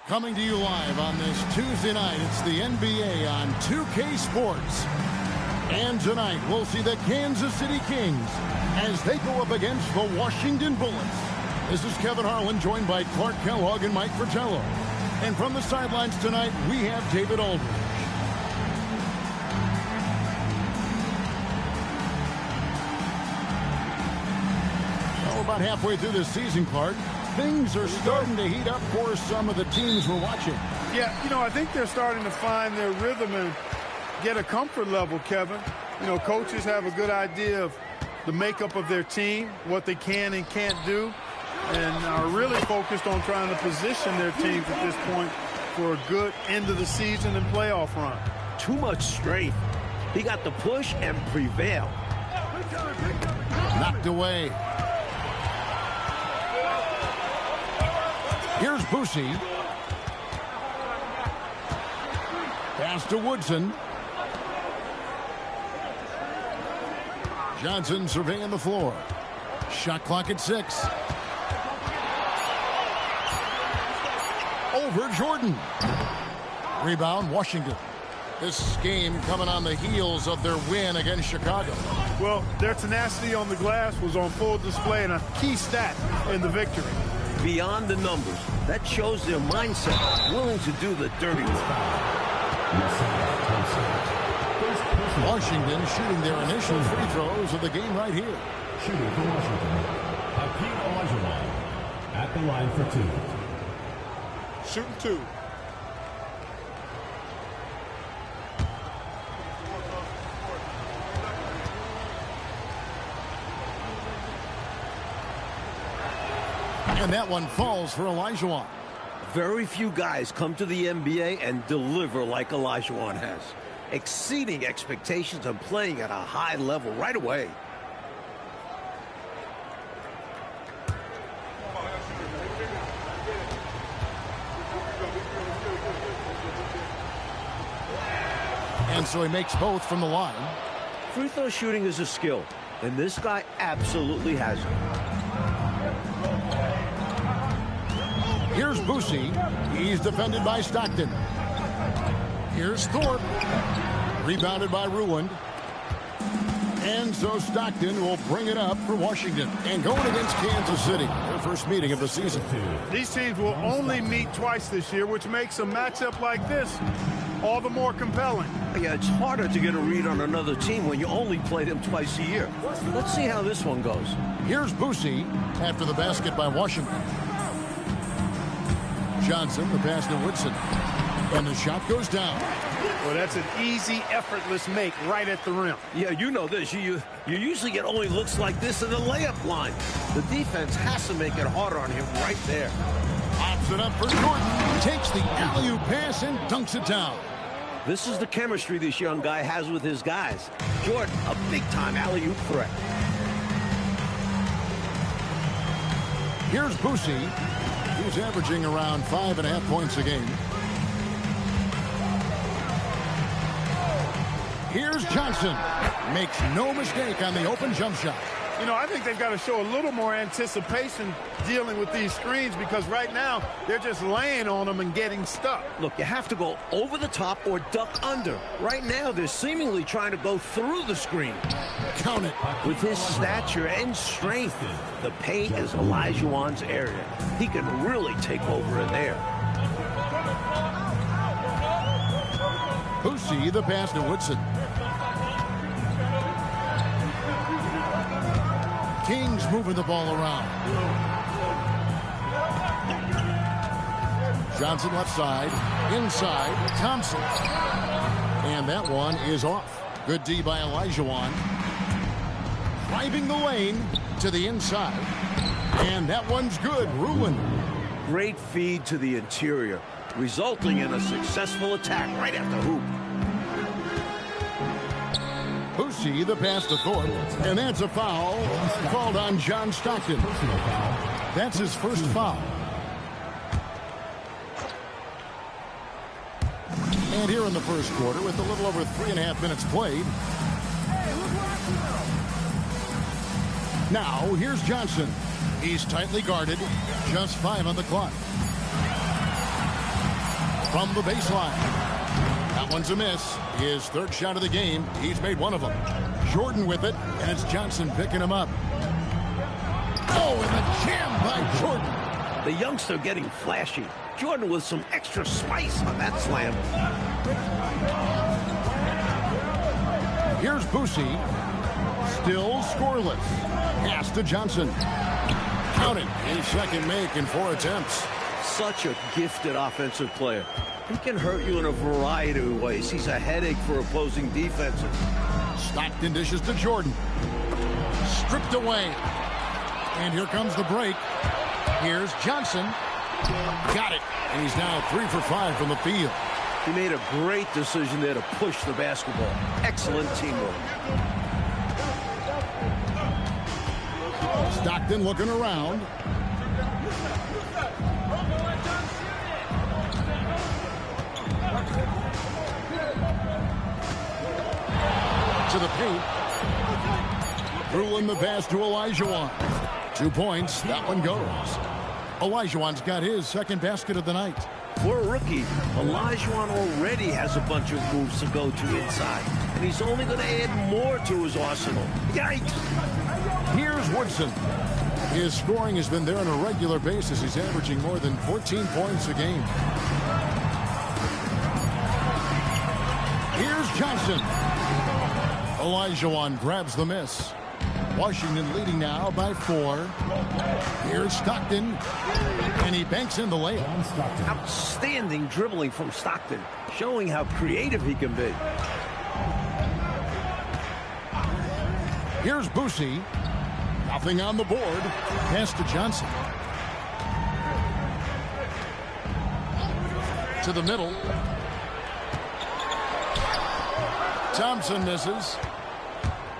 Coming to you live on this Tuesday night, it's the NBA on 2K Sports. And tonight, we'll see the Kansas City Kings as they go up against the Washington Bullets. This is Kevin Harlan, joined by Clark Kellogg and Mike Fratello. And from the sidelines tonight, we have David Aldridge. Well, about halfway through this season, Clark, things are starting to heat up for some of the teams we're watching. Yeah, I think they're starting to find their rhythm and get a comfort level, Kevin. Coaches have a good idea of the makeup of their team, what they can and can't do, and are really focused on trying to position their teams at this point for a good end of the season and playoff run. Too much strength. He got the push and prevail. Knocked away. Here's Boucy. Pass to Woodson. Johnson surveying the floor. Shot clock at 6. Over Jordan. Rebound, Washington. This game coming on the heels of their win against Chicago. Well, their tenacity on the glass was on full display and a key stat in the victory. Beyond the numbers, that shows their mindset, willing to do the dirty work. Washington shooting their initial free throws of the game right here. Shooting for Washington, Hakeem Olajuwon at the line for 2. Shooting 2. And that one falls for Olajuwon. Very few guys come to the NBA and deliver like Olajuwon has, exceeding expectations and playing at a high level right away. And so he makes both from the line. Free throw shooting is a skill, and this guy absolutely has it. Here's Boucy. He's defended by Stockton. Here's Thorpe. Rebounded by Ruland. And so Stockton will bring it up for Washington. And going against Kansas City, their first meeting of the season. These teams will only meet twice this year, which makes a matchup like this all the more compelling. Yeah, it's harder to get a read on another team when you only play them twice a year. Let's see how this one goes. Here's Boucy after the basket by Washington. Johnson, the pass to Woodson. And the shot goes down. Well, that's an easy, effortless make right at the rim. Yeah, you know this. You usually get only looks like this in the layup line. The defense has to make it harder on him right there. Pops it up for Jordan. Takes the alley-oop pass and dunks it down. This is the chemistry this young guy has with his guys. Jordan, a big-time alley-oop threat. Here's Boucy. He's averaging around 5.5 points a game. Here's Johnson. Makes no mistake on the open jump shot. I think they've got to show a little more anticipation dealing with these screens because right now they're just laying on them and getting stuck. Look, you have to go over the top or duck under. Right now, they're seemingly trying to go through the screen. Count it. With his stature and strength, the paint is Olajuwon's area. He can really take over in there. Boucy, the pass to Woodson. Kings moving the ball around. Johnson left side. Inside. Thompson. And that one is off. Good D by Olajuwon. Driving the lane to the inside. And that one's good. Ruland. Great feed to the interior, resulting in a successful attack right at the hoop. Boucy, the pass to Thorpe. And that's a foul called on John Stockton. That's his first foul. And here in the first quarter, with a little over 3.5 minutes played. Now, here's Johnson. He's tightly guarded. Just 5 on the clock. from the baseline. That one's a miss. His third shot of the game. He's made one of them. Jordan with it, and it's Johnson picking him up. Oh, and the jam by Jordan. The youngster getting flashy. Jordan with some extra spice on that slam. Here's Boosie. Still scoreless. Pass to Johnson. Counting. A second make in 4 attempts. Such a gifted offensive player. He can hurt you in a variety of ways. He's a headache for opposing defenses. Stockton dishes to Jordan. Stripped away. And here comes the break. Here's Johnson. Got it. And he's now 3 for 5 from the field. He made a great decision there to push the basketball. Excellent teamwork. Stockton looking around. To the paint. Threw in the pass to Olajuwon. 2 points. That one goes. Olajuwon's got his second basket of the night. For a rookie, Olajuwon already has a bunch of moves to go to inside. And he's only going to add more to his arsenal. Yikes! Here's Woodson. His scoring has been there on a regular basis. He's averaging more than 14 points a game. Here's Johnson. Olajuwon grabs the miss. Washington leading now by 4. Here's Stockton. And he banks in the layup. Outstanding dribbling from Stockton, showing how creative he can be. Here's Boosie. Nothing on the board. Pass to Johnson. To the middle. Thompson misses.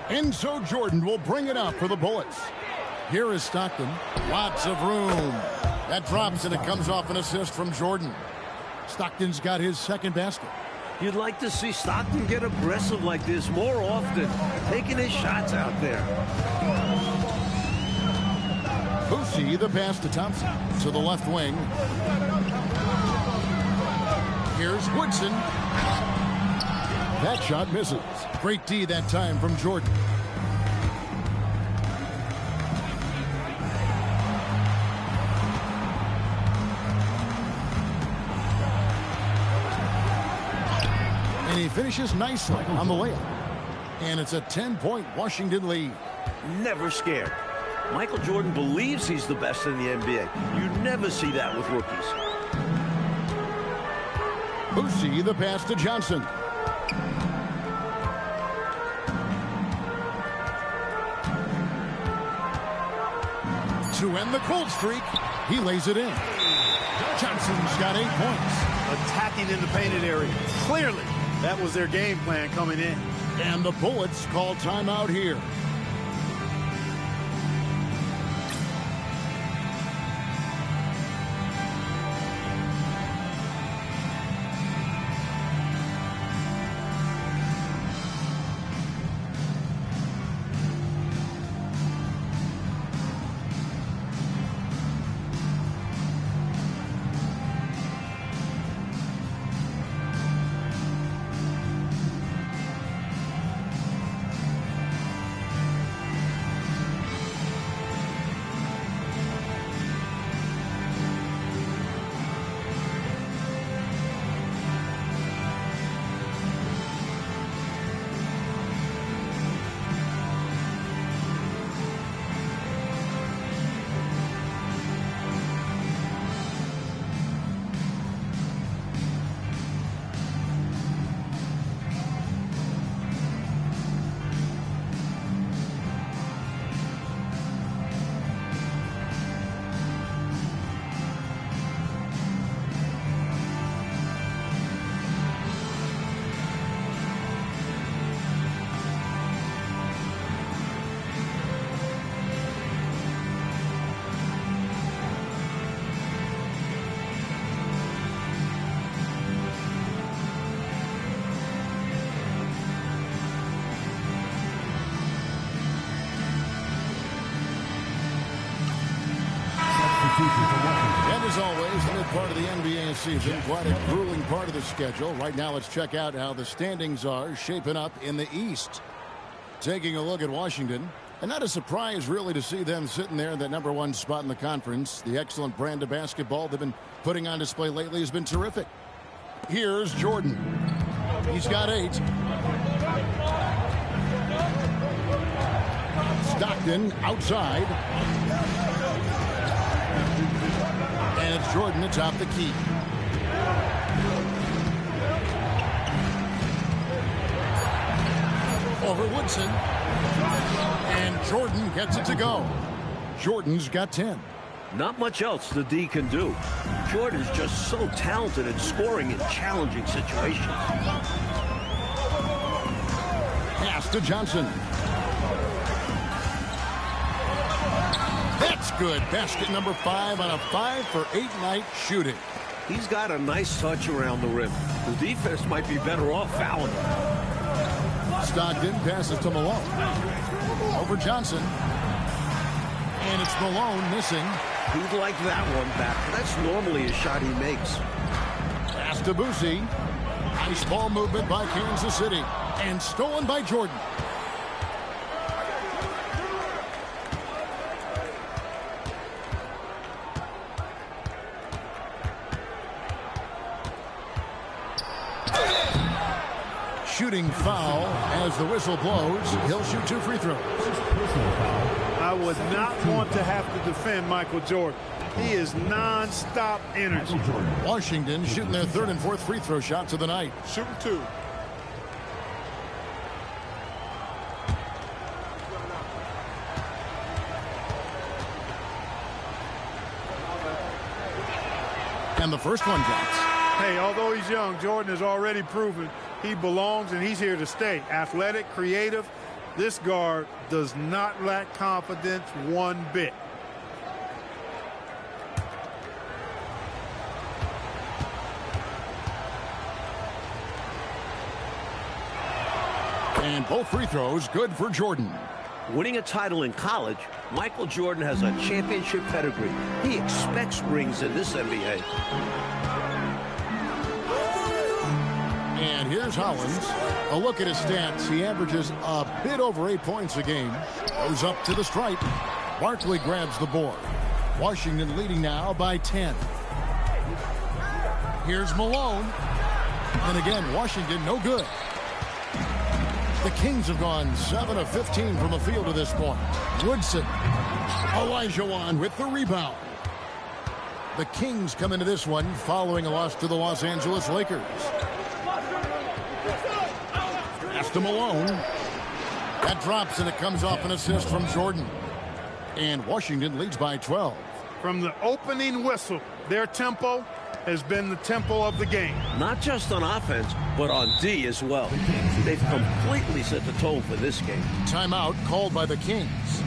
And so Jordan will bring it up for the Bullets. Here is Stockton. Lots of room. That drops and it comes off an assist from Jordan. Stockton's got his second basket. You'd like to see Stockton get aggressive like this more often, taking his shots out there. Boosie, the pass to Thompson. To the left wing. Here's Woodson. That shot misses. Great D that time from Jordan. And he finishes nicely on the layup. And it's a 10-point Washington lead. Never scared. Michael Jordan believes he's the best in the NBA. You never see that with rookies. Boosie, the pass to Johnson. To end the cold streak, he lays it in. Johnson's got 8 points. Attacking in the painted area. Clearly, that was their game plan coming in. And the Bullets call timeout here. as always, the mid part of the NBA season, quite a grueling part of the schedule. Right now, let's check out how the standings are shaping up in the East. Taking a look at Washington, and not a surprise, really, to see them sitting there in that #1 spot in the conference. The excellent brand of basketball they've been putting on display lately has been terrific. Here's Jordan. He's got 8. Stockton outside. And it's Jordan atop the key. Over Woodson. And Jordan gets it to go. Jordan's got 10. Not much else the D can do. Jordan's just so talented at scoring in challenging situations. Pass to Johnson. That's good. Basket number 5 on a 5-for-8 night shooting. He's got a nice touch around the rim. The defense might be better off fouling him. Stockton passes to Malone. Over Johnson. And it's Malone missing. He'd like that one back. That's normally a shot he makes. Pass to Boosie. Nice ball movement by Kansas City. And stolen by Jordan. Shooting foul as the whistle blows. He'll shoot 2 free throws. I would not want to have to defend Michael Jordan. He is non-stop energy. Washington shooting their 3rd and 4th free throw shots of the night. Shooting 2. And the first one drops. Hey, although he's young, Jordan has already proven he belongs and he's here to stay. Athletic, creative. This guard does not lack confidence one bit. And both free throws good for Jordan. Winning a title in college, Michael Jordan has a championship pedigree. He expects rings in this NBA. And here's Hollins. A look at his stats. He averages a bit over 8 points a game. Goes up to the stripe. Barkley grabs the board. Washington leading now by 10. Here's Malone. And again, Washington no good. The Kings have gone 7 of 15 from the field to this point. Woodson. Olajuwon with the rebound. The Kings come into this one following a loss to the Los Angeles Lakers. Pass to Malone. That drops and it comes off an assist from Jordan. And Washington leads by 12. From the opening whistle, their tempo has been the tempo of the game. Not just on offense, but on D as well. They've completely set the tone for this game. Timeout called by the Kings.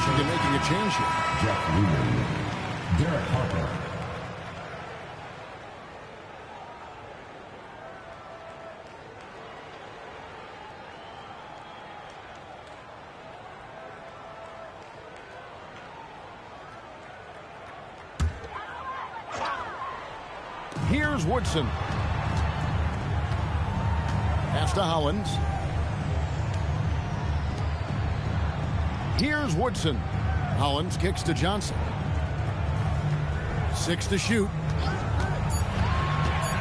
Washington making a change here. Jeff Lurie. Derek Harper. Here's Woodson. Pass to Hollins. Here's Woodson. Hollins kicks to Johnson. 6 to shoot.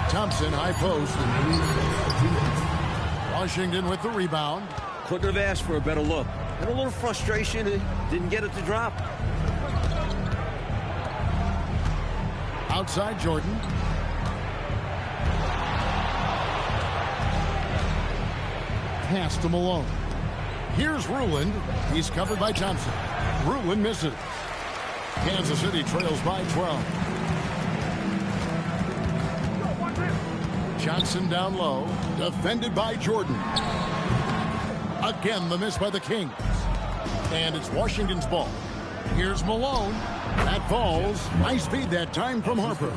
Thompson, high post. Washington with the rebound. Couldn't have asked for a better look. And a little frustration, he didn't get it to drop. Outside Jordan. Pass to Malone. Here's Ruland. He's covered by Thompson. Ruland misses. Kansas City trails by 12. Johnson down low. Defended by Jordan. Again, the miss by the Kings. And it's Washington's ball. Here's Malone. That falls. Nice feed that time from Harper.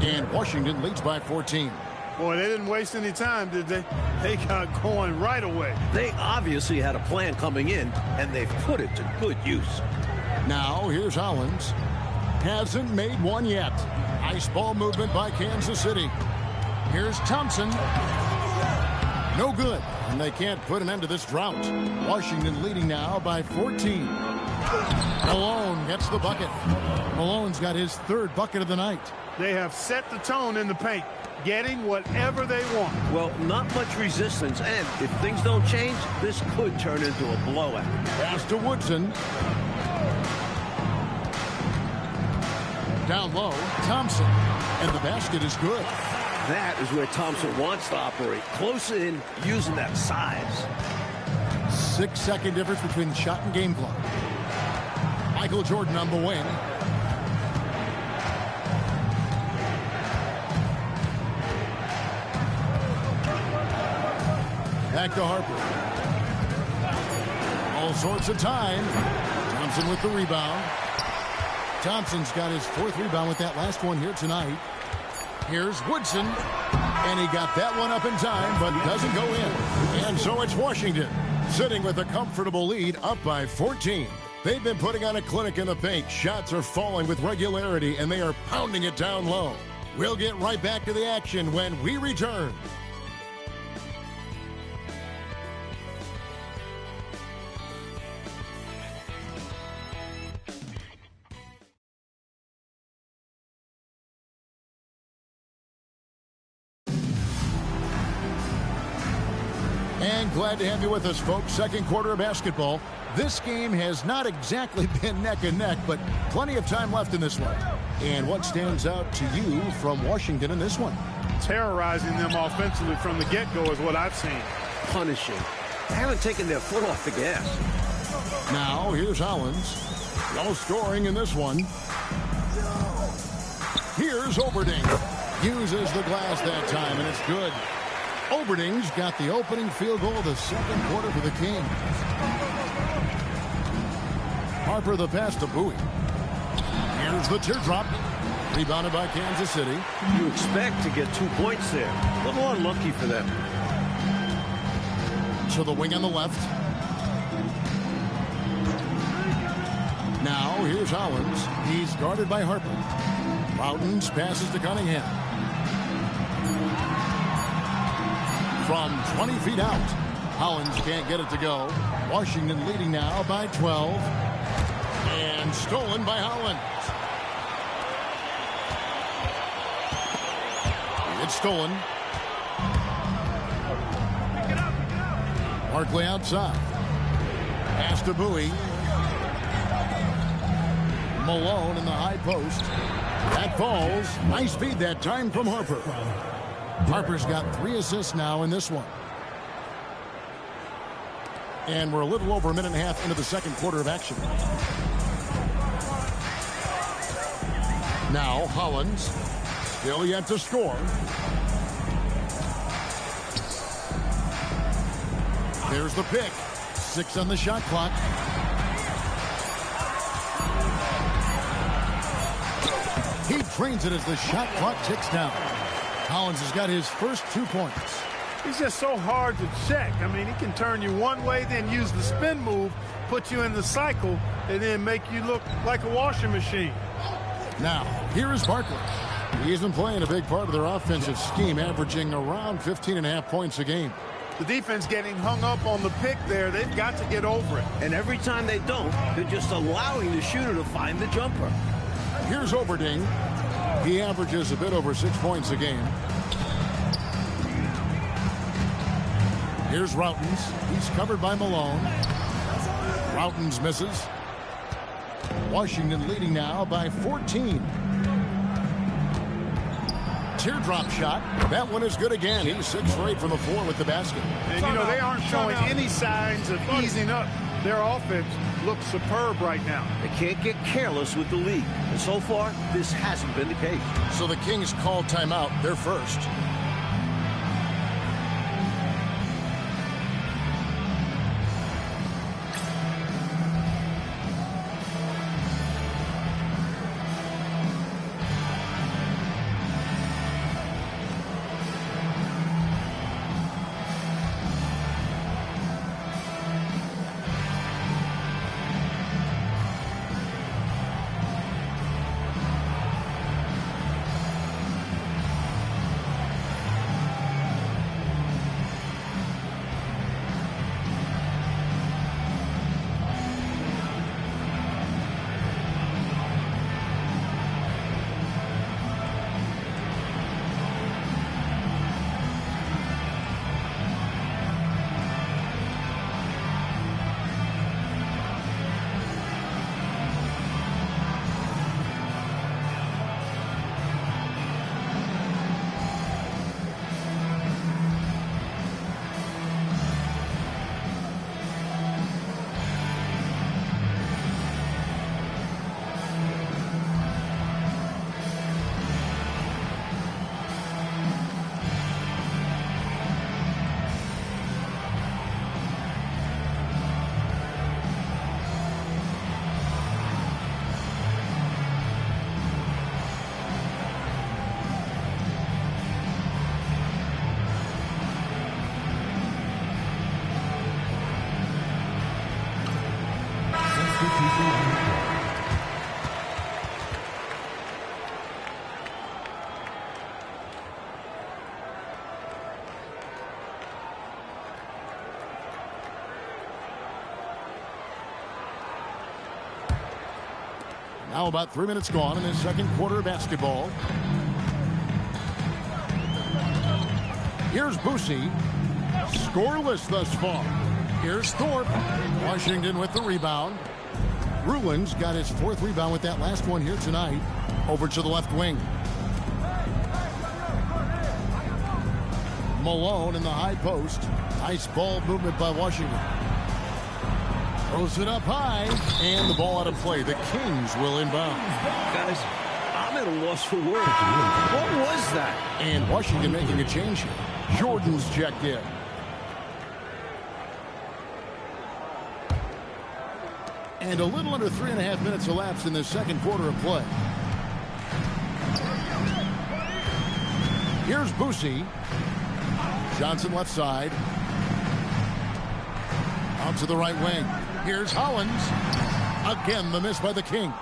And Washington leads by 14. Boy, they didn't waste any time, did they? They got going right away. They obviously had a plan coming in, and they've put it to good use. Now, here's Hollins. Hasn't made one yet. Nice ball movement by Kansas City. Here's Thompson. No good. And they can't put an end to this drought. Washington leading now by 14. Malone gets the bucket. Malone's got his third bucket of the night. They have set the tone in the paint, getting whatever they want. Well, not much resistance, and if things don't change, this could turn into a blowout. Pass to Woodson. Down low, Thompson. And the basket is good. That is where Thompson wants to operate. Close in, using that size. 6-second difference between shot and game clock. Michael Jordan on the wing. Back to Harper. All sorts of time. Thompson with the rebound. Thompson's got his fourth rebound with that last one here tonight. Here's Woodson. And he got that one up in time, but doesn't go in. And so it's Washington sitting with a comfortable lead, up by 14. They've been putting on a clinic in the paint. Shots are falling with regularity, and they are pounding it down low. We'll get right back to the action when we return. And glad to have you with us, folks. Second quarter of basketball. This game has not exactly been neck and neck, but plenty of time left in this one. And what stands out to you from Washington in this one? Terrorizing them offensively from the get-go is what I've seen. Punishing. They haven't taken their foot off the gas. Now, here's Hollins. No scoring in this one. Here's Oberding. Uses the glass that time, and it's good. Oberding's got the opening field goal of the second quarter for the Kings. Harper the pass to Bowie. Here's the teardrop. Rebounded by Kansas City. You expect to get 2 points there. A little unlucky for them. To the wing on the left. Now here's Hollins. He's guarded by Harper. Mountains passes to Cunningham. From 20 feet out. Hollins can't get it to go. Washington leading now by 12. And stolen by Hollins. It's stolen. Barkley outside. Pass to Bowie. Malone in the high post. That falls. Nice feed that time from Harper. Harper's got 3 assists now in this one. And we're a little over a minute and a half into the second quarter of action. Now Hollins, still yet to score. There's the pick. 6 on the shot clock. He drains it as the shot clock ticks down. Collins has got his first 2 points. He's just so hard to check. I mean, he can turn you one way, then use the spin move, put you in the cycle, and then make you look like a washing machine. Now, here is Barkley. He's been playing a big part of their offensive scheme, averaging around 15.5 points a game. The defense getting hung up on the pick there. They've got to get over it. And every time they don't, they're just allowing the shooter to find the jumper. Here's Oberding. He averages a bit over 6 points a game. Here's Routens. He's covered by Malone. Routens misses. Washington leading now by 14. Teardrop shot. That one is good again. He's 6 for 8 from the floor with the basket. And, you know, they aren't showing any signs of easing up. Their offense looks superb right now. They can't get careless with the lead. And so far, this hasn't been the case. So the Kings call timeout. They're first. Now about 3 minutes gone in his second quarter of basketball. Here's Boosie. Scoreless thus far. Here's Thorpe. Washington with the rebound. Rulin's got his 4th rebound with that last one here tonight. Over to the left wing. Malone in the high post. Nice ball movement by Washington. Throws it up high, and the ball out of play. The Kings will inbound. Guys, I'm at a loss for words. What was that? And Washington making a change here. Jordan's checked in. And a little under 3.5 minutes elapsed in the second quarter of play. Here's Boosie. Johnson left side. Out to the right wing. Here's Hollins. Again, the miss by the Kings.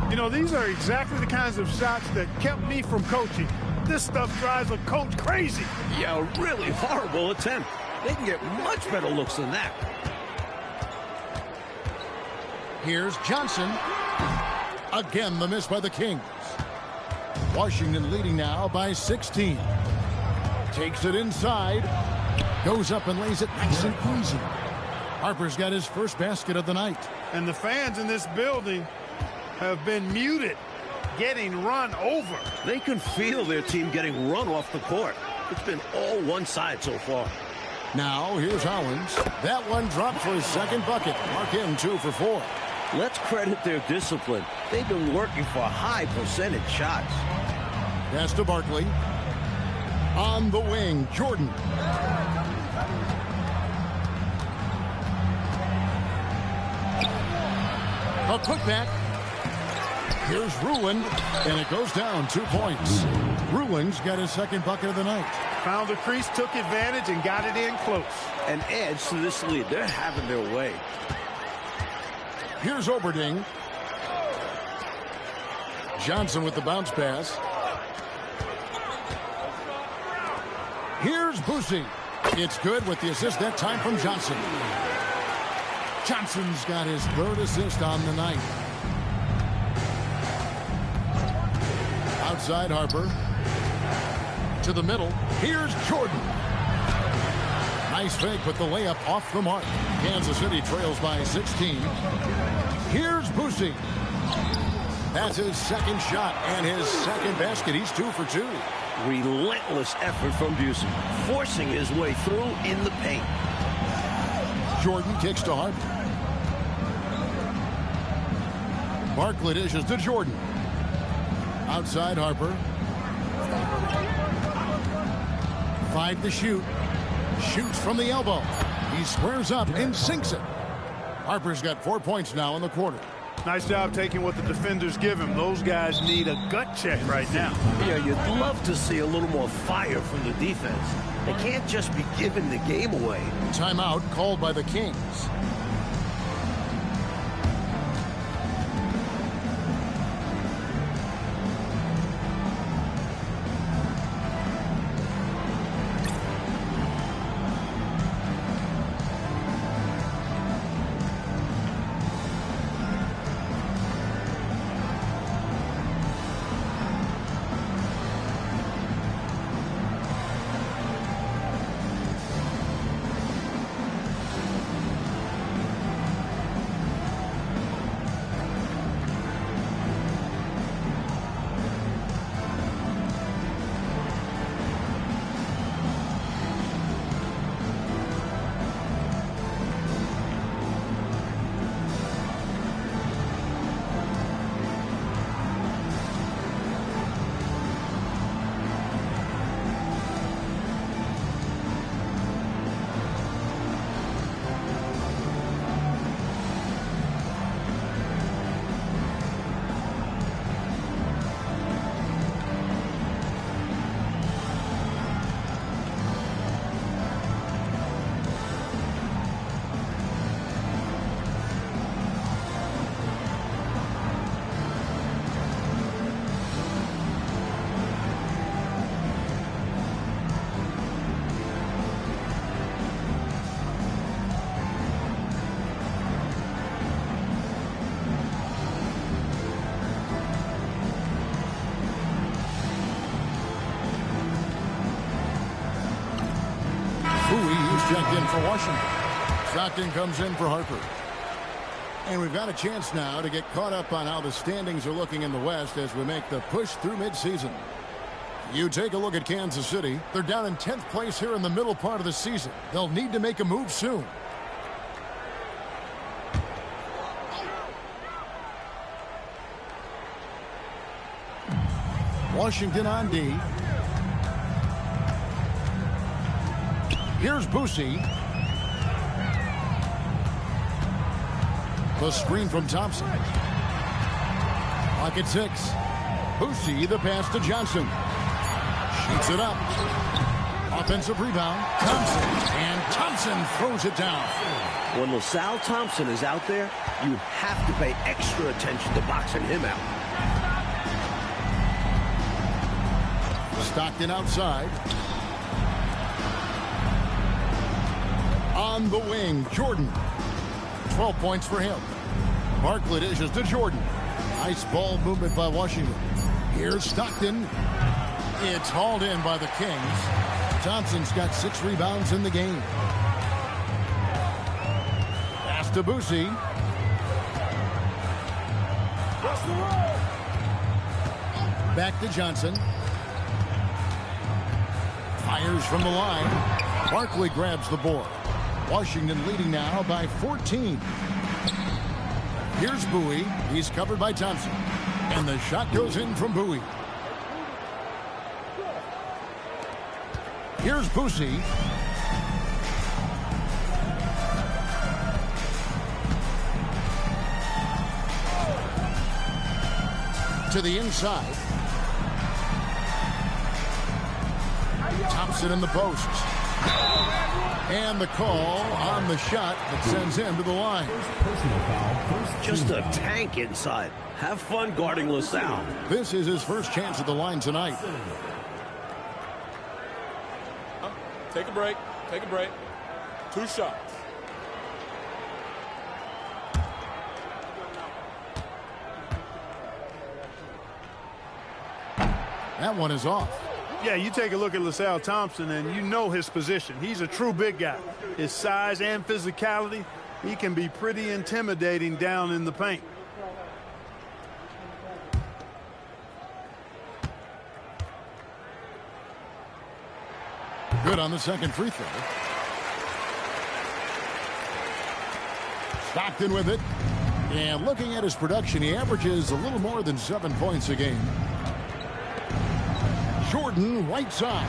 You know, these are exactly the kinds of shots that kept me from coaching. This stuff drives a coach crazy. Yeah, a really horrible attempt. They can get much better looks than that. Here's Johnson. Again, the miss by the Kings. Washington leading now by 16. Takes it inside. Goes up and lays it nice and easy. Harper's got his first basket of the night. And the fans in this building have been muted, getting run over. They can feel their team getting run off the court. It's been all one side so far. Now, here's Hollins. That one dropped for his second bucket. Mark him 2 for 4. Let's credit their discipline. They've been working for high percentage shots. Pass to Barkley. On the wing, Jordan. A putback. Here's Ruland, and it goes down 2 points. Ruland's got his second bucket of the night. Found the crease, took advantage, and got it in close. And adds to this lead. They're having their way. Here's Oberding. Johnson with the bounce pass. Here's Boosie. It's good with the assist that time from Johnson. Johnson's got his third assist on the night. Outside Harper. To the middle. Here's Jordan. Nice fake, but the layup off the mark. Kansas City trails by 16. Here's Boosie. That's his second shot and his second basket. He's 2 for 2. Relentless effort from Busey, forcing his way through in the paint. Jordan kicks to Harper. Barkley dishes to Jordan. Outside Harper. 5 to shoot. Shoots from the elbow. He squares up and sinks it. Harper's got 4 points now in the quarter. Nice job taking what the defenders give him. Those guys need a gut check right now. Yeah, you'd love to see a little more fire from the defense. They can't just be giving the game away. Timeout called by the Kings. Checked in for Washington. Stockton comes in for Harper. And we've got a chance now to get caught up on how the standings are looking in the West as we make the push through midseason. You take a look at Kansas City. They're down in 10th place here in the middle part of the season. They'll need to make a move soon. Washington on D. Here's Boosie. The screen from Thompson. Pocket 6. Boosie, the pass to Johnson. Shoots it up. Offensive rebound. Thompson. And Thompson throws it down. When LaSalle Thompson is out there, you have to pay extra attention to boxing him out. Stockton outside. On the wing, Jordan. 12 points for him. Barkley dishes to Jordan. Nice ball movement by Washington. Here's Stockton. It's hauled in by the Kings. Thompson's got 6 rebounds in the game. Pass to Boosie. Back to Johnson. Fires from the line. Barkley grabs the board. Washington leading now by 14. Here's Bowie. He's covered by Thompson. And the shot goes in from Bowie. Here's Boosie. to the inside. Thompson in the post. And the call on the shot that sends him to the line. Just a tank inside. Have fun guarding LaSalle. This is his first chance at the line tonight. Take a break. Take a break. 2 shots. That one is off. Yeah, you take a look at LaSalle Thompson, and you know his position. He's a true big guy. His size and physicality, he can be pretty intimidating down in the paint. Good on the second free throw. Stockton with it. And looking at his production, he averages a little more than 7 points a game. Jordan, right side.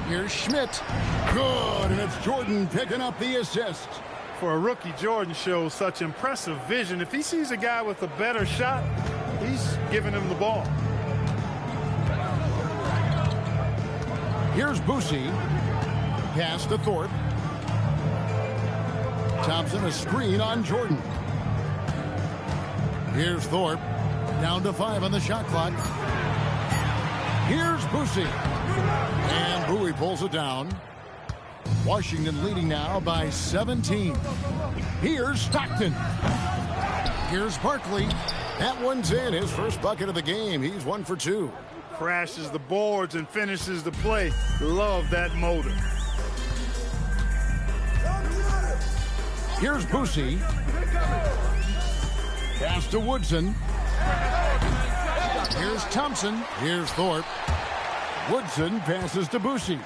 Here's Schmidt. Good, and it's Jordan picking up the assist. For a rookie, Jordan shows such impressive vision. If he sees a guy with a better shot, he's giving him the ball. Here's Boosie. Pass to Thorpe. Thompson, a screen on Jordan. Here's Thorpe. Down to 5 on the shot clock. Here's Boosie. And Bowie pulls it down. Washington leading now by 17. Here's Stockton. Here's Barkley. That one's in. His first bucket of the game. He's 1 for 2. Crashes the boards and finishes the play. Love that motor. Here's Boosie. Pass to Woodson. Here's Thompson. Here's Thorpe. Woodson passes to Boosie.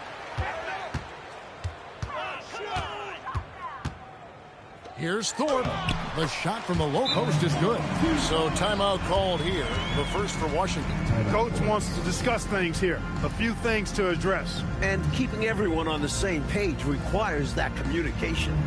Here's Thorpe. The shot from the low post is good. So timeout called here. The first for Washington. Coach wants to discuss things here. A few things to address. And keeping everyone on the same page requires that communication.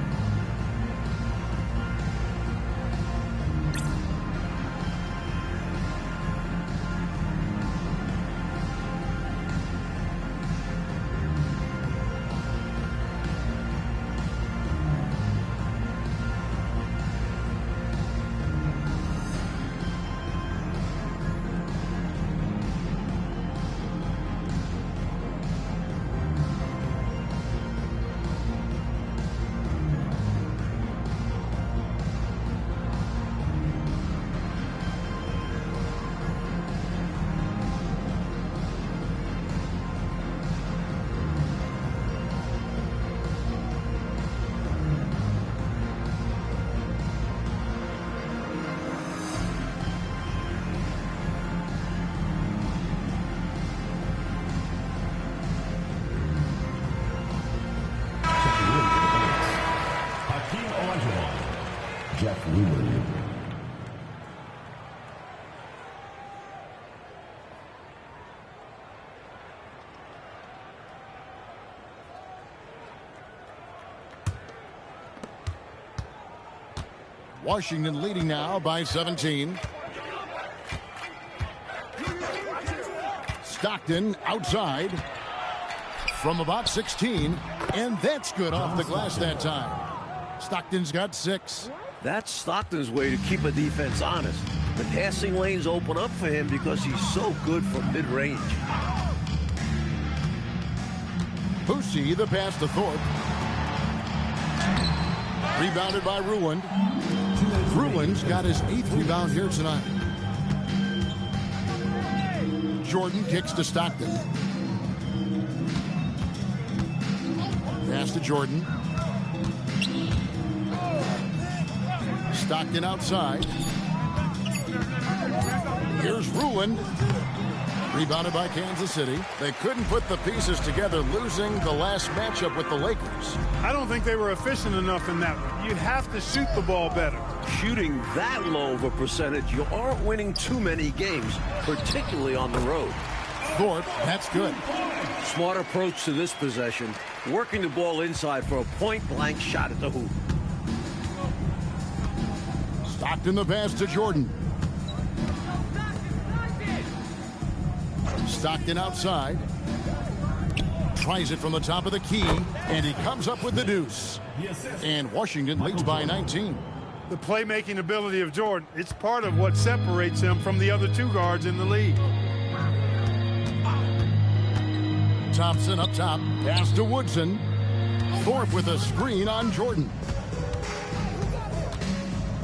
Jeff Lewin. Washington leading now by 17. Stockton outside from about 16, and that's good off the glass that time. Stockton's got 6. That's Stockton's way to keep a defense honest. The passing lanes open up for him because he's so good from mid-range. Boosie, the pass to Thorpe. Rebounded by Ruland. Ruland's got his 8th rebound here tonight. Jordan kicks to Stockton. Pass to Jordan. Stockton outside. Here's Ruland. Rebounded by Kansas City. They couldn't put the pieces together, losing the last matchup with the Lakers. I don't think they were efficient enough in that one. You have to shoot the ball better. Shooting that low of a percentage, you aren't winning too many games, particularly on the road. Thorpe, that's good. Smart approach to this possession, working the ball inside for a point-blank shot at the hoop. Stockton the pass to Jordan. Stockton outside. Tries it from the top of the key, and he comes up with the deuce. And Washington leads by 19. The playmaking ability of Jordan, it's part of what separates him from the other two guards in the league. Thompson up top, pass to Woodson. Thorpe with a screen on Jordan.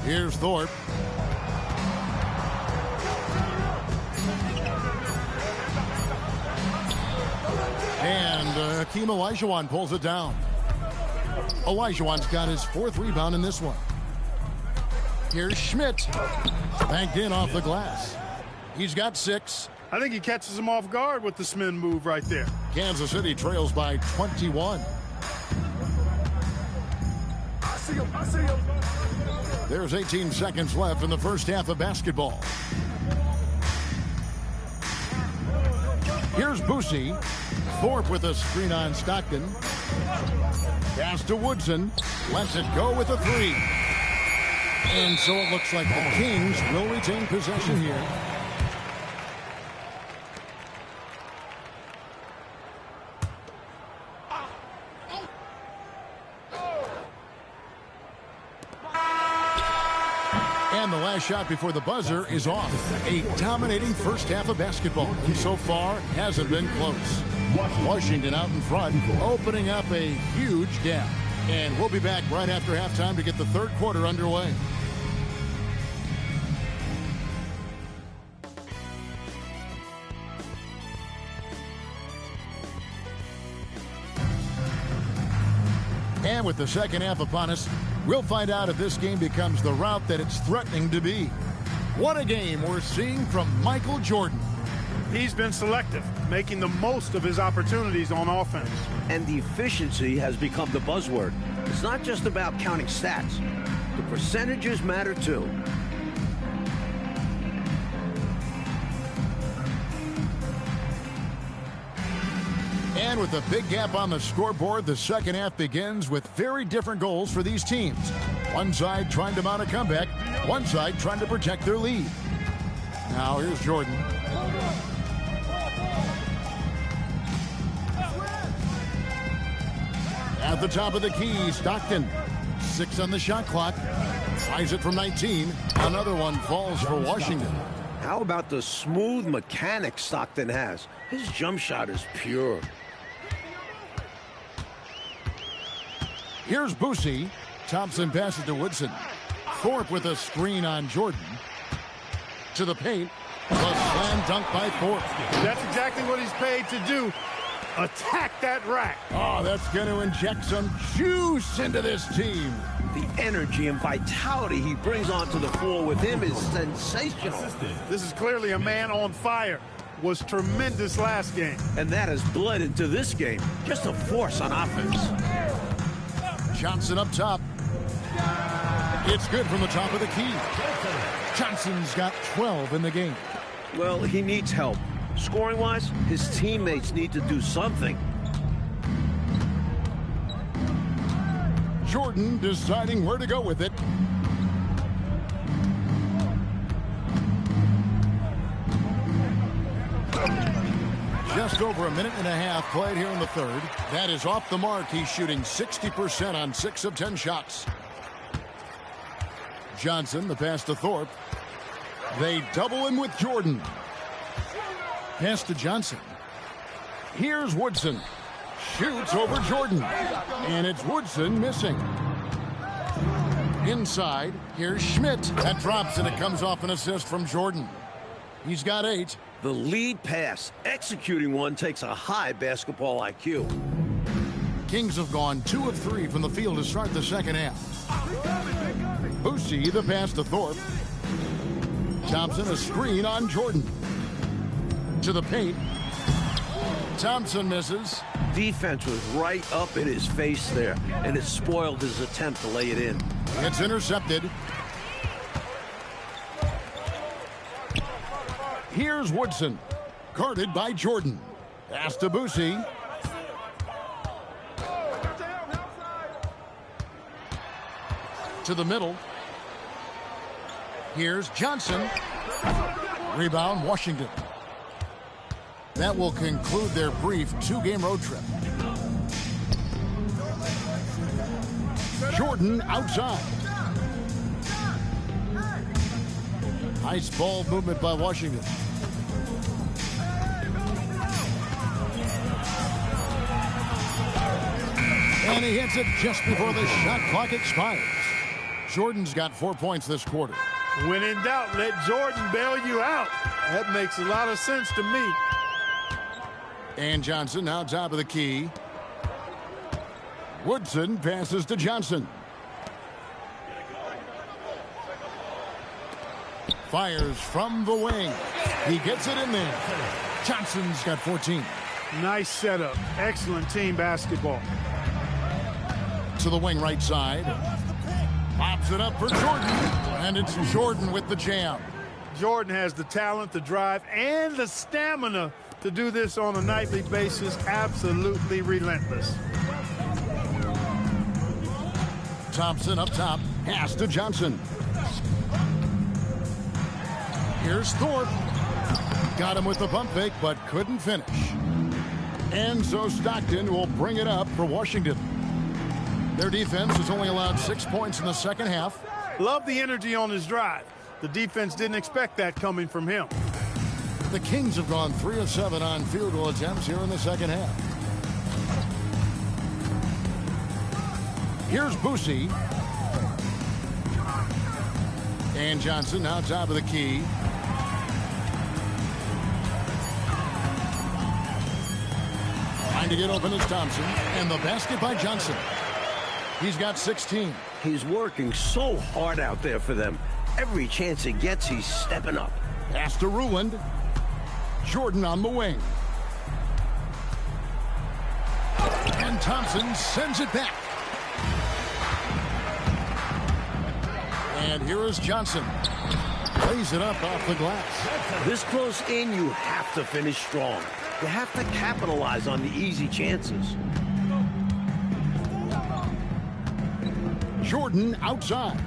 Here's Thorpe. And Hakeem Olajuwon pulls it down. Olajuwon's got his 4th rebound in this one. Here's Schmidt. Banked in off the glass. He's got 6. I think he catches him off guard with the spin move right there. Kansas City trails by 21. I see him. There's 18 seconds left in the first half of basketball. Here's Boosie. Thorpe with a screen on Stockton. Pass to Woodson. Lets it go with a 3. And so it looks like the Kings will retain possession here. And the last shot before the buzzer is off. A dominating first half of basketball. And so far, hasn't been close. Washington out in front, opening up a huge gap. And we'll be back right after halftime to get the third quarter underway. And with the second half upon us, we'll find out if this game becomes the route that it's threatening to be. What a game we're seeing from Michael Jordan. He's been selective, making the most of his opportunities on offense. And the efficiency has become the buzzword. It's not just about counting stats. The percentages matter too. And with a big gap on the scoreboard, the second half begins with very different goals for these teams. One side trying to mount a comeback, one side trying to protect their lead. Now here's Jordan. At the top of the key, Stockton. 6 on the shot clock. Tries it from 19. Another one falls for Washington. How about the smooth mechanics Stockton has? His jump shot is pure. Here's Boosie. Thompson passes to Woodson. Thorpe with a screen on Jordan. To the paint. The slam dunk by Thorpe. That's exactly what he's paid to do. Attack that rack. Oh, that's going to inject some juice into this team. The energy and vitality he brings onto the floor with him is sensational. This is clearly a man on fire. Was tremendous last game. And that has bled into this game. Just a force on offense. Johnson up top. It's good from the top of the key. Johnson's got 12 in the game. Well, he needs help. Scoring-wise, his teammates need to do something. Jordan deciding where to go with it. Just over a minute and a half played here in the third. That is off the mark. He's shooting 60% on 6 of 10 shots. Johnson, the pass to Thorpe. They double him with Jordan. Pass to Johnson. Here's Woodson. Shoots over Jordan. And it's Woodson missing. Inside, here's Schmidt. That drops and it comes off an assist from Jordan. He's got 8. The lead pass, executing one, takes a high basketball IQ. Kings have gone 2 of 3 from the field to start the second half. Boosie, the pass to Thorpe. Thompson, a screen on Jordan. To the paint. Thompson misses. Defense was right up in his face there, and it spoiled his attempt to lay it in. It's intercepted. Here's Woodson. Guarded by Jordan. Pass to Boosie. To the middle. Here's Johnson. Rebound, Washington. That will conclude their brief 2-game road trip. Jordan outside. Nice ball movement by Washington. And he hits it just before the shot clock expires. Jordan's got 4 points this quarter. When in doubt, let Jordan bail you out. That makes a lot of sense to me. And Johnson now top of the key. Woodson passes to Johnson. Fires from the wing. He gets it in there. Johnson's got 14. Nice setup. Excellent team basketball. To the wing right side. Pops it up for Jordan. And it's Jordan with the jam. Jordan has the talent, the drive, and the stamina to do this on a nightly basis. Absolutely relentless. Thompson up top. Pass to Johnson. Here's Thorpe. Got him with the pump fake, but couldn't finish. And so Stockton will bring it up for Washington. Their defense has only allowed 6 points in the second half. Love the energy on his drive. The defense didn't expect that coming from him. The Kings have gone 3 of 7 on field goal attempts here in the second half. Here's Boosie. And Johnson now top of the key. Trying to get open is Thompson. And the basket by Johnson. He's got 16. He's working so hard out there for them. Every chance he gets, he's stepping up. Pass to Ruland. Jordan on the wing. And Thompson sends it back. And here is Johnson. Plays it up off the glass. This close in, you have to finish strong. You have to capitalize on the easy chances. Jordan outside.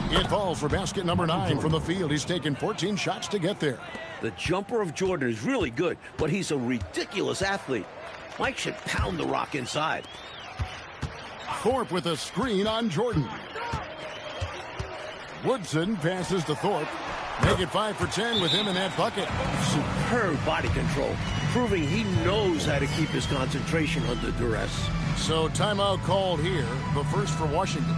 It falls for basket number 9 from the field. He's taken 14 shots to get there. The jumper of Jordan is really good, but he's a ridiculous athlete. Mike should pound the rock inside. Thorpe with a screen on Jordan. Woodson passes to Thorpe. Make it 5 for 10 with him in that bucket. Superb body control, proving he knows how to keep his concentration under duress. So timeout called here, but first for Washington.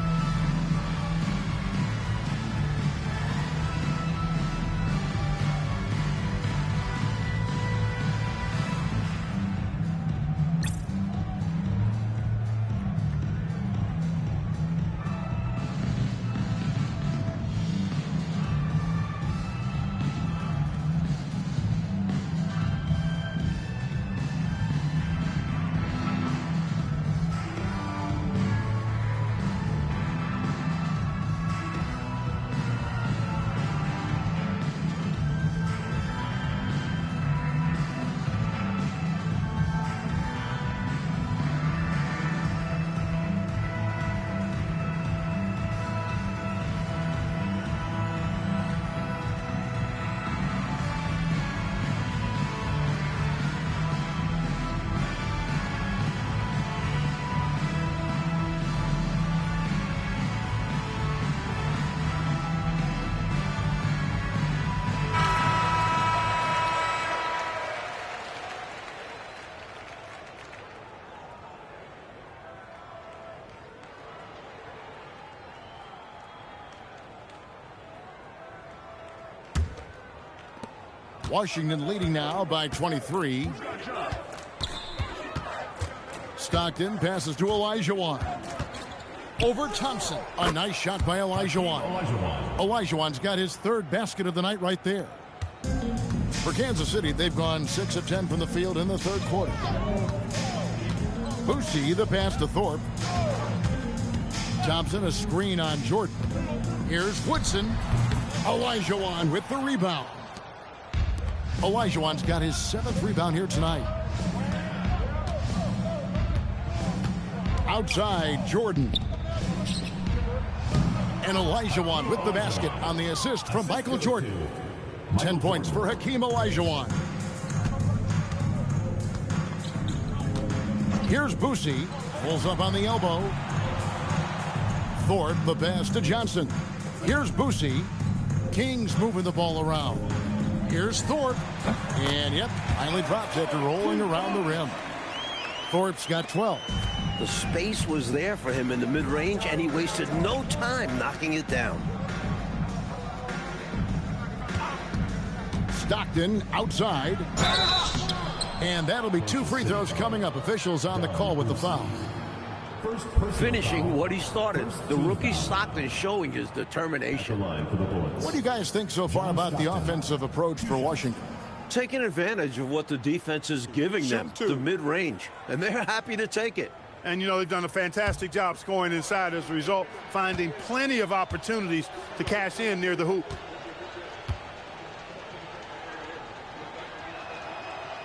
Washington leading now by 23. Stockton passes to Olajuwon. Over Thompson. A nice shot by Olajuwon. Olajuwon's got his 3rd basket of the night right there. For Kansas City, they've gone 6 of 10 from the field in the 3rd quarter. Boosie, the pass to Thorpe. Thompson, a screen on Jordan. Here's Woodson. Olajuwon with the rebound. Olajuwon's got his 7th rebound here tonight. Outside, Jordan. And Olajuwon with the basket on the assist from Michael Jordan. 10 points for Hakeem Olajuwon. Here's Boosie. Pulls up on the elbow. Thorpe, the pass to Johnson. Here's Boosie. Kings moving the ball around. Here's Thorpe. And, yep, finally drops after rolling around the rim. Thorpe's got 12. The space was there for him in the mid-range, and he wasted no time knocking it down. Stockton outside. And that'll be 2 free throws coming up. Officials on the call with the foul. Finishing what he started. The rookie Stockton showing his determination. What do you guys think so far about the offensive approach for Washington? Taking advantage of what the defense is giving them, the mid-range, and they're happy to take it. And, you know, they've done a fantastic job scoring inside as a result, finding plenty of opportunities to cash in near the hoop.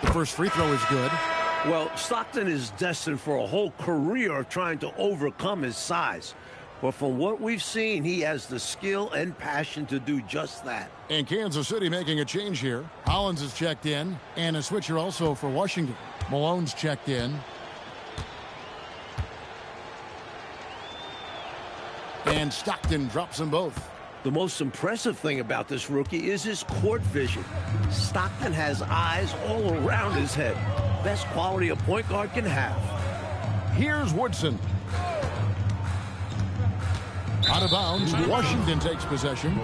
The first free throw is good. Well, Stockton is destined for a whole career of trying to overcome his size. But from what we've seen, he has the skill and passion to do just that. And Kansas City making a change here. Hollins is checked in, and a switcher also for Washington. Malone's checked in. And Stockton drops them both. The most impressive thing about this rookie is his court vision. Stockton has eyes all around his head. Best quality a point guard can have. Here's Woodson. Out of bounds, Washington takes possession.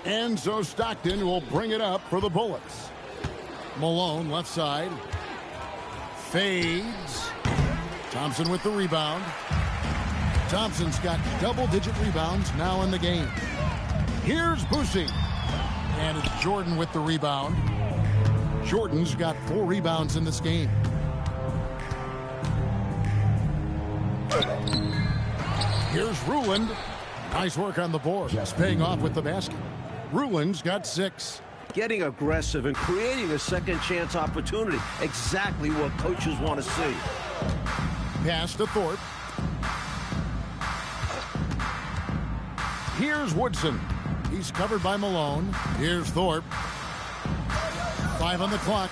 And so Stockton will bring it up for the Bullets. Malone, left side. Fades. Thompson with the rebound. Thompson's got double-digit rebounds now in the game. Here's Boosie. And it's Jordan with the rebound. Jordan's got 4 rebounds in this game. Here's Ruland. Nice work on the board. Just paying off with the basket. Ruland's got 6. Getting aggressive and creating a second chance opportunity. Exactly what coaches want to see. Pass to Thorpe. Here's Woodson. He's covered by Malone. Here's Thorpe. 5 on the clock.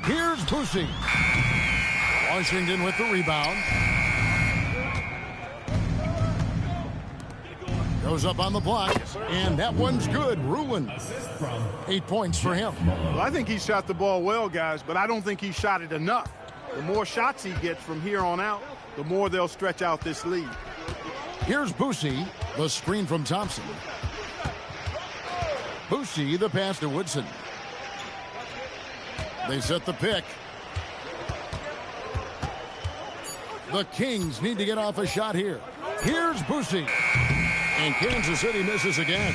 Here's Boosie. Washington with the rebound. Goes up on the block, and that one's good. Ruland. 8 points for him. Well, I think he shot the ball well, guys, but I don't think he shot it enough. The more shots he gets from here on out, the more they'll stretch out this lead. Here's Boosie, the screen from Thompson. Boosie, the pass to Woodson. They set the pick. The Kings need to get off a shot here. Here's Boosie. And Kansas City misses again.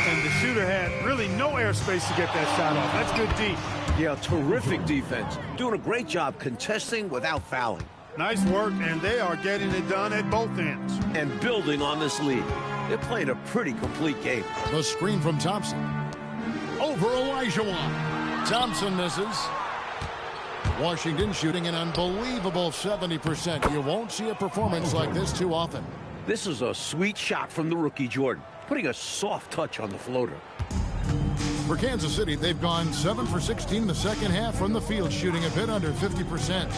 And the shooter had really no airspace to get that shot off. That's good deep. Yeah, terrific defense. Doing a great job contesting without fouling. Nice work, and they are getting it done at both ends. And building on this lead. They're playing a pretty complete game. The screen from Thompson. Over Olajuwon. Thompson misses. Washington shooting an unbelievable 70%. You won't see a performance like this too often. This is a sweet shot from the rookie Jordan, putting a soft touch on the floater. For Kansas City, they've gone 7 for 16 in the second half from the field, shooting a bit under 50%.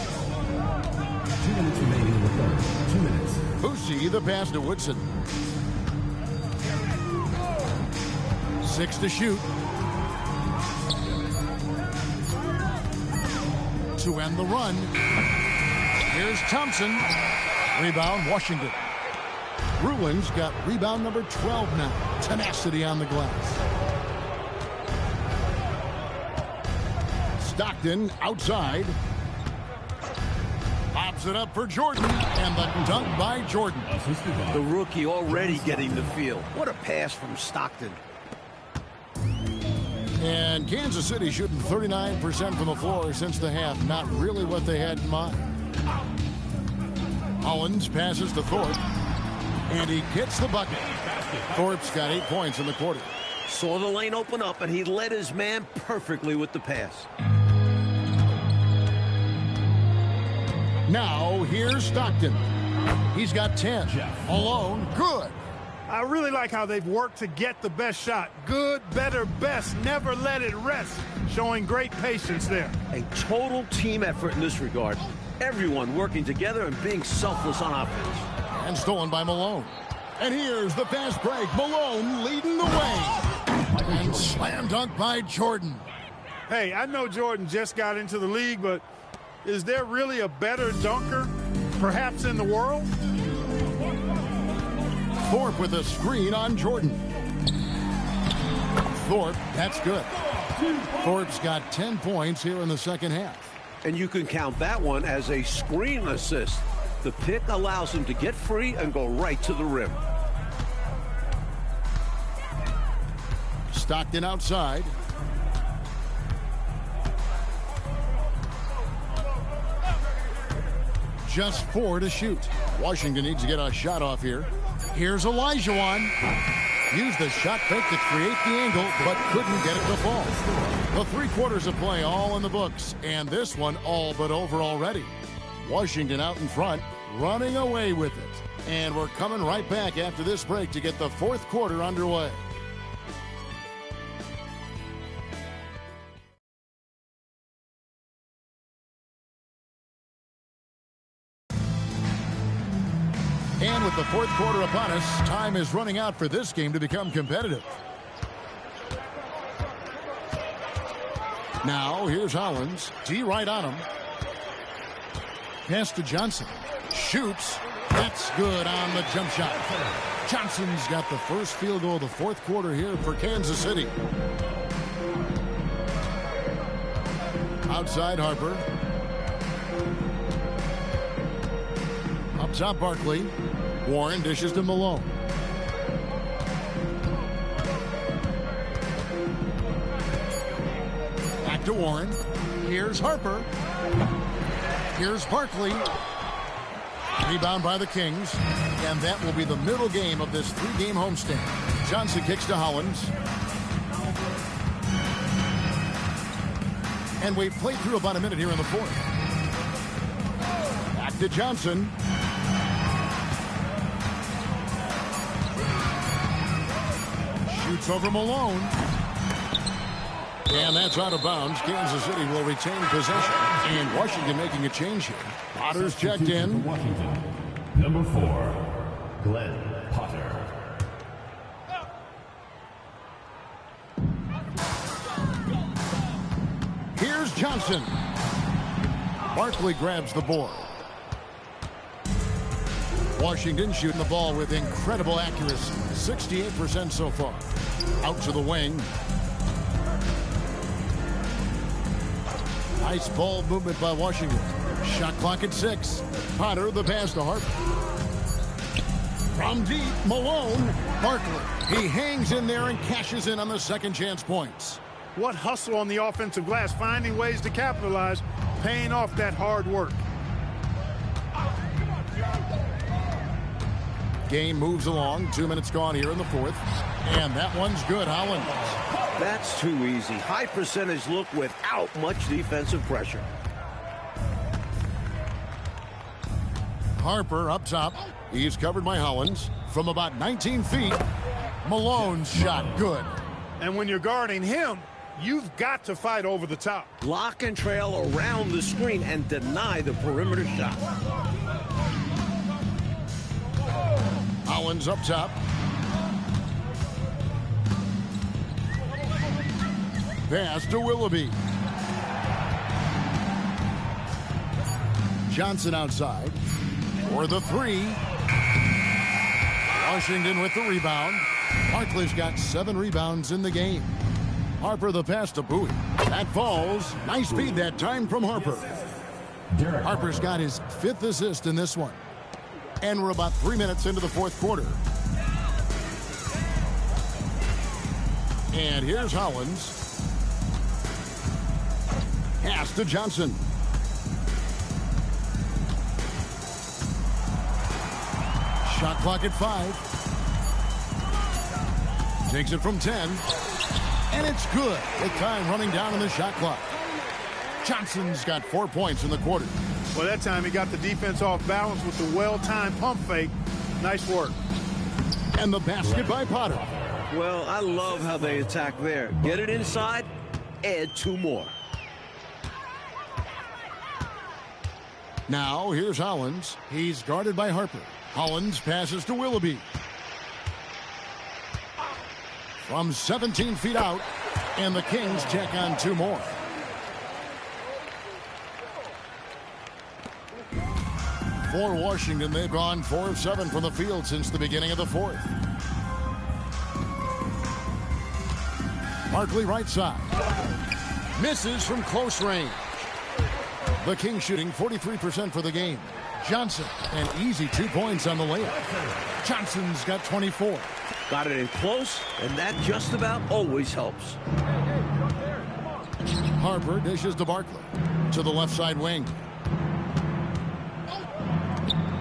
2 minutes remaining in the third. 2 minutes. Boosie, the pass to Woodson. 6 to shoot. To end the run. Here's Thompson. Rebound, Washington. Ruland's got rebound number 12 now. Tenacity on the glass. Stockton outside. Pops it up for Jordan. And the dunk by Jordan. The rookie already getting the feel. What a pass from Stockton. And Kansas City shooting 39% from the floor since the half. Not really what they had in mind. Hollins passes to Thorpe. And he gets the bucket. Thorpe's got 8 points in the quarter. Saw the lane open up, and he led his man perfectly with the pass. Now, here's Stockton. He's got 10. Malone, good. I really like how they've worked to get the best shot. Good, better, best. Never let it rest. Showing great patience there. A total team effort in this regard. Everyone working together and being selfless on offense. And stolen by Malone. And here's the fast break. Malone leading the way. And slam dunk by Jordan. Hey, I know Jordan just got into the league, but is there really a better dunker, perhaps in the world? Thorpe with a screen on Jordan. Thorpe, that's good. Thorpe's got 10 points here in the second half. And you can count that one as a screen assist. The pick allows him to get free and go right to the rim. Stockton outside. Just 4 to shoot. Washington needs to get a shot off here. Here's Olajuwon. Used the shot fake to create the angle, but couldn't get it to fall. The 3 quarters of play all in the books, and this one all but over already. Washington out in front, running away with it. And we're coming right back after this break to get the 4th quarter underway. And with the 4th quarter upon us, time is running out for this game to become competitive. Now, here's Hollins. D right on him. Pass to Johnson. Shoots. That's good on the jump shot. Johnson's got the first field goal of the 4th quarter here for Kansas City. Outside Harper. Up top Barkley. Warren dishes to Malone. Back to Warren. Here's Harper. Here's Barkley. Rebound by the Kings. And that will be the middle game of this 3-game homestand. Johnson kicks to Hollins. And we've played through about a minute here in the 4th. Back to Johnson. Shoots over Malone. And that's out of bounds. Kansas City will retain possession. And Washington making a change here. Potter's checked in. Washington. Number 4, Glenn Potter. Here's Johnson. Barkley grabs the board. Washington shooting the ball with incredible accuracy. 68% so far. Out to the wing. Nice ball movement by Washington. Shot clock at 6. Potter the pass to Harper. From deep, Malone. Barkley. He hangs in there and cashes in on the second chance points. What hustle on the offensive glass, finding ways to capitalize, paying off that hard work. Game moves along. 2 minutes gone here in the 4th. And that one's good. Hollins. That's too easy. High percentage look without much defensive pressure. Harper up top. He's covered by Hollins. From about 19 feet, Malone's shot good. And when you're guarding him, you've got to fight over the top. Lock and trail around the screen and deny the perimeter shot. Hollins up top. Pass to Willoughby. Johnson outside for the 3. Washington with the rebound. Barkley's got 7 rebounds in the game. Harper the pass to Bowie. That falls. Nice feed that time from Harper. Harper's got his 5th assist in this one. And we're about 3 minutes into the 4th quarter. And here's Hollins. Pass to Johnson. Shot clock at 5. Takes it from 10. And it's good with time running down in the shot clock. Johnson's got 4 points in the quarter. Well, that time he got the defense off balance with the well-timed pump fake. Nice work. And the basket by Potter. Well, I love how they attack there. Get it inside, add 2 more. Now, here's Hollins. He's guarded by Harper. Hollins passes to Willoughby. From 17 feet out, and the Kings check on 2 more. For Washington, they've gone 4 of 7 from the field since the beginning of the fourth. Barkley right side. Misses from close range. The Kings shooting 43% for the game. Johnson, an easy 2 points on the layup. Johnson's got 24. Got it in close, and that just about always helps. Harper dishes to Barkley. To the left side wing.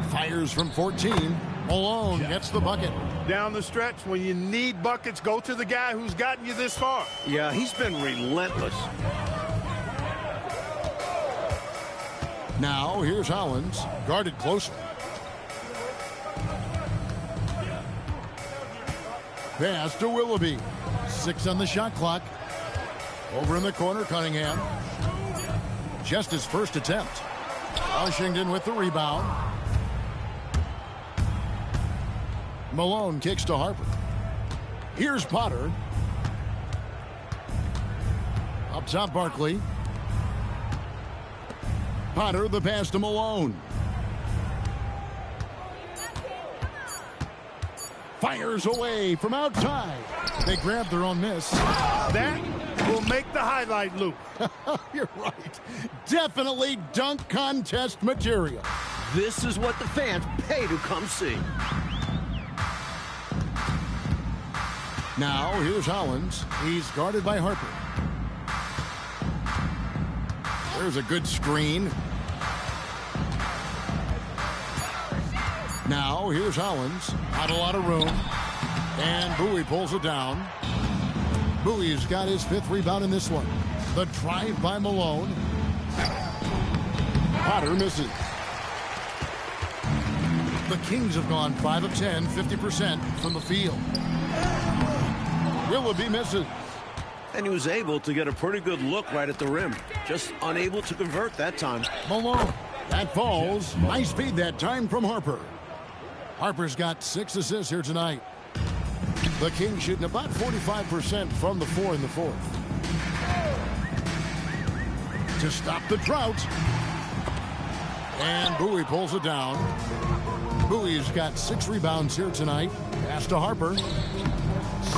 Fires from 14. Malone gets the bucket. Down the stretch, when you need buckets, go to the guy who's gotten you this far. Yeah, he's been relentless. Now, here's Hollins, guarded closely. Pass to Willoughby. 6 on the shot clock. Over in the corner, Cunningham. Just his first attempt. Washington with the rebound. Malone kicks to Harper. Here's Potter. Up top, Barkley. Potter, the pass to Malone. Fires away from outside. They grab their own miss. That will make the highlight loop. You're right. Definitely dunk contest material. This is what the fans pay to come see. Now, here's Hollins. He's guarded by Harper. There's a good screen. Now, here's Hollins. Not a lot of room. And Bowie pulls it down. Bowie's got his 5th rebound in this one. The drive by Malone. Potter misses. The Kings have gone 5 of 10, 50% from the field. Willoughby misses. And he was able to get a pretty good look right at the rim. Just unable to convert that time. Malone. That falls. Nice feed that time from Harper. Harper's got 6 assists here tonight. The Kings shooting about 45% from the floor in the fourth. To stop the drought. And Bowie pulls it down. Bowie's got 6 rebounds here tonight. Pass to Harper.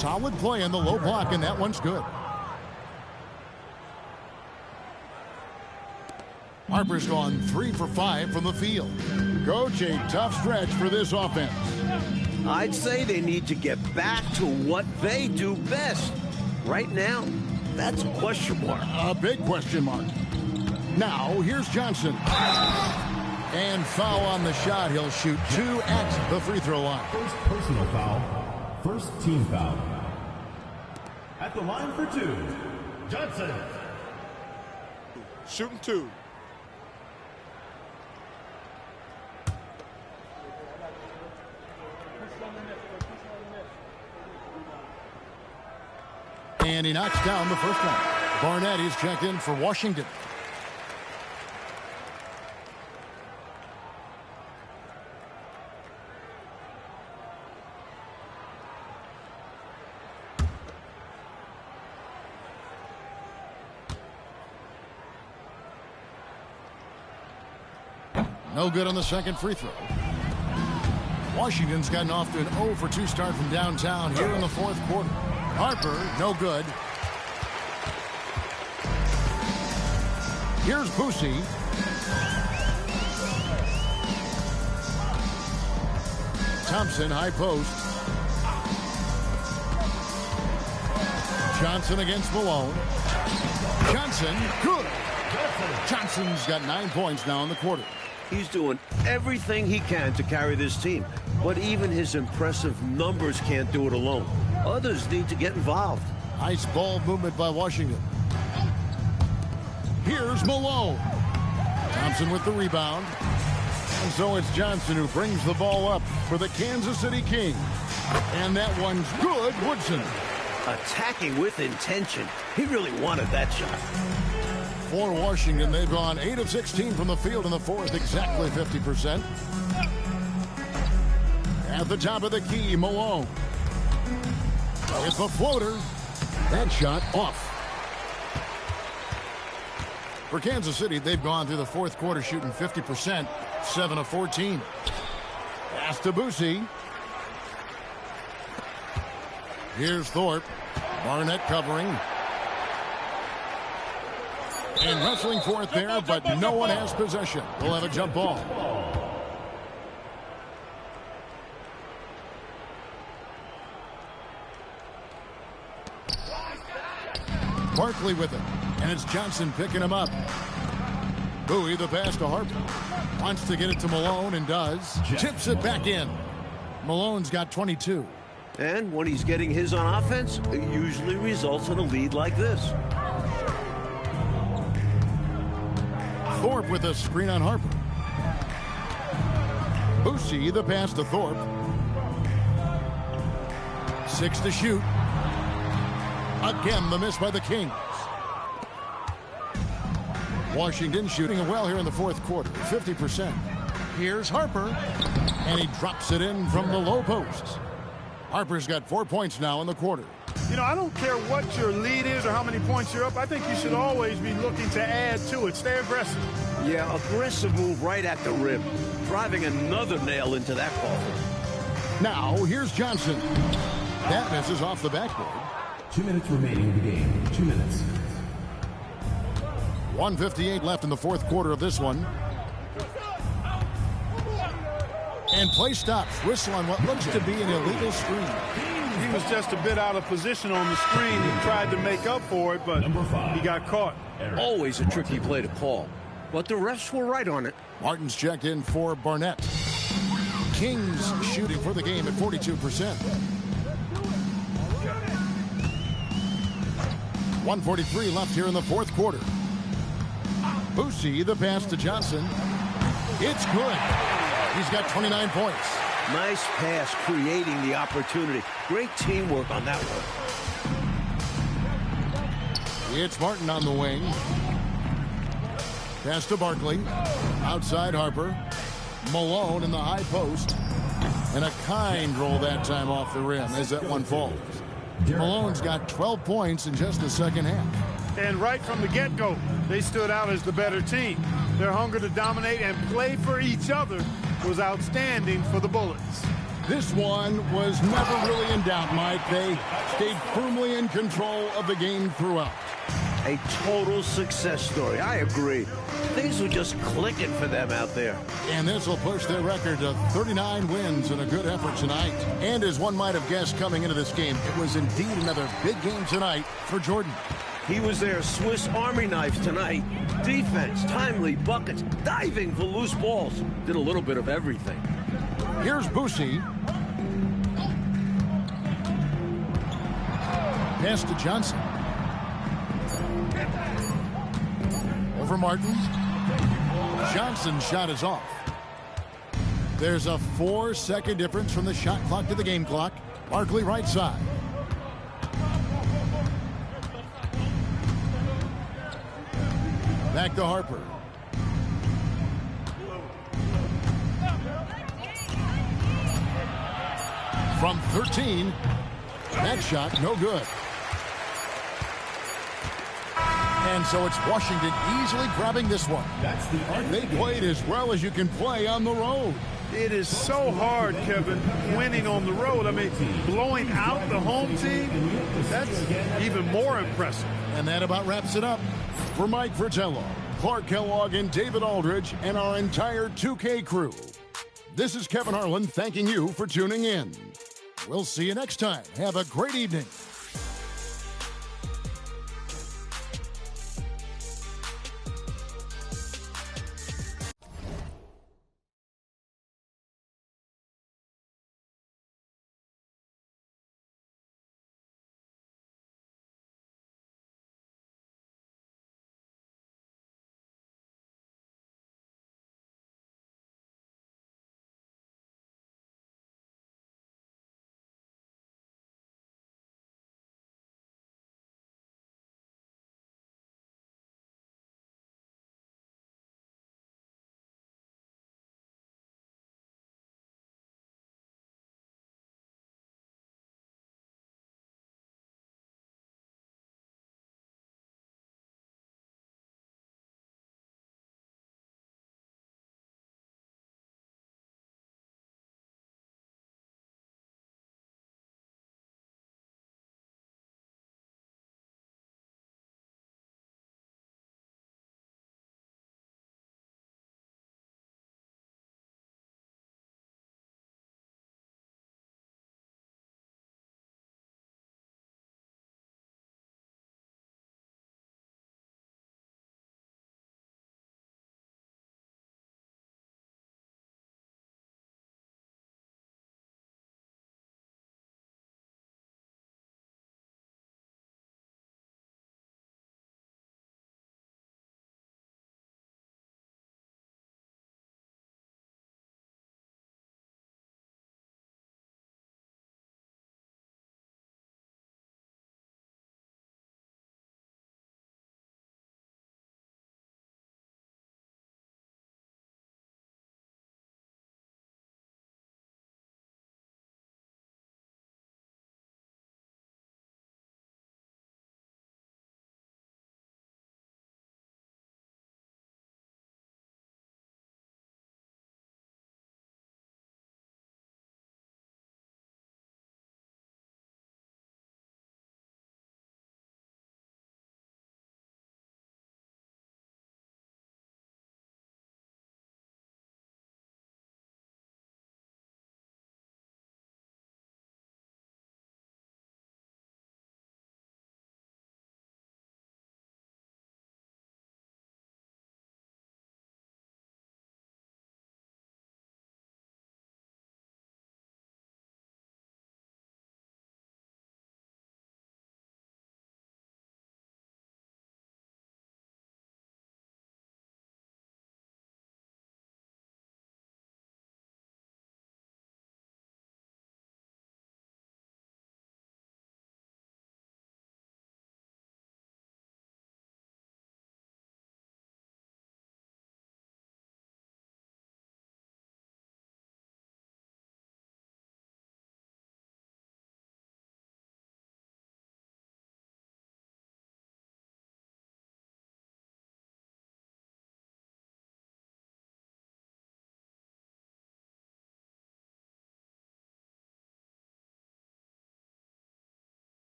Solid play in the low block, and that one's good. Harper's gone 3 for 5 from the field. Coach, a tough stretch for this offense. I'd say they need to get back to what they do best. Right now, that's a question mark. A big question mark. Now, here's Johnson. And foul on the shot. He'll shoot 2 at the free throw line. First personal foul. First team foul. At the line for 2, Johnson. Shooting 2. And he knocks down the first one. Barnett is checked in for Washington. No good on the second free throw. Washington's gotten off to an 0 for 2 start from downtown here in the fourth quarter. Harper, no good. Here's Boosie. Thompson, high post. Johnson against Malone. Johnson, good. Johnson's got 9 points now in the quarter. He's doing everything he can to carry this team. But even his impressive numbers can't do it alone. Others need to get involved. Nice ball movement by Washington. Here's Malone. Thompson with the rebound. And so it's Johnson who brings the ball up for the Kansas City Kings. And that one's good, Woodson. Attacking with intention. He really wanted that shot. For Washington, they've gone 8 of 16 from the field in the fourth, exactly 50%. At the top of the key, Malone. With the floater. That shot off. For Kansas City, they've gone through the fourth quarter shooting 50%, 7 of 14. Pass to Boucy. Here's Thorpe. Barnett covering. And wrestling for it there, but no one has possession. They'll have a jump ball. Barkley with it. And it's Johnson picking him up. Bowie, the pass to Harper. Wants to get it to Malone and does. Tips it back in. Malone's got 22. And when he's getting his on offense, it usually results in a lead like this. Thorpe with a screen on Harper. Boucy, the pass to Thorpe. 6 to shoot. Again, the miss by the Kings. Washington shooting it well here in the fourth quarter, 50%. Here's Harper, and he drops it in from the low post. Harper's got 4 points now in the quarter. You know, I don't care what your lead is or how many points you're up. I think you should always be looking to add to it. Stay aggressive. Yeah, aggressive move right at the rim. Driving another nail into that ball. Now, here's Johnson. That misses off the backboard. 2 minutes remaining in the game. 2 minutes. 1:58 left in the fourth quarter of this one. And play stops. Whistle on what looks to be an illegal screen. He was just a bit out of position on the screen. He tried to make up for it, but he got caught. Always a tricky play to call. But the refs were right on it. Martin's checked in for Barnett. Kings shooting for the game at 42%. 1:43 left here in the fourth quarter. Boucy, the pass to Johnson. It's good. He's got 29 points. Nice pass, creating the opportunity. Great teamwork on that one. It's Martin on the wing. Pass to Barkley. Outside Harper. Malone in the high post. And a kind roll that time off the rim as that one falls. Malone's got 12 points in just the second half. And right from the get-go, they stood out as the better team. Their hunger to dominate and play for each other was outstanding for the Bullets. This one was never really in doubt, Mike. They stayed firmly in control of the game throughout. A total success story. I agree. Things were just clicking for them out there. And this will push their record to 39 wins and a good effort tonight. And as one might have guessed coming into this game, it was indeed another big game tonight for Jordan. He was their Swiss Army knife tonight. Defense, timely buckets, diving for loose balls. Did a little bit of everything. Here's Boucy. Pass to Johnson. Over Martin. Johnson's shot is off. There's a 4-second difference from the shot clock to the game clock. Barkley right side. Back to Harper. From 13, that shot no good. And so it's Washington easily grabbing this one. That's the They played as well as you can play on the road. It is so hard, Kevin, winning on the road. I mean, blowing out the home team, that's even more impressive. And that about wraps it up. For Mike Fratello, Clark Kellogg, and David Aldridge, and our entire 2K crew, this is Kevin Harlan thanking you for tuning in. We'll see you next time. Have a great evening.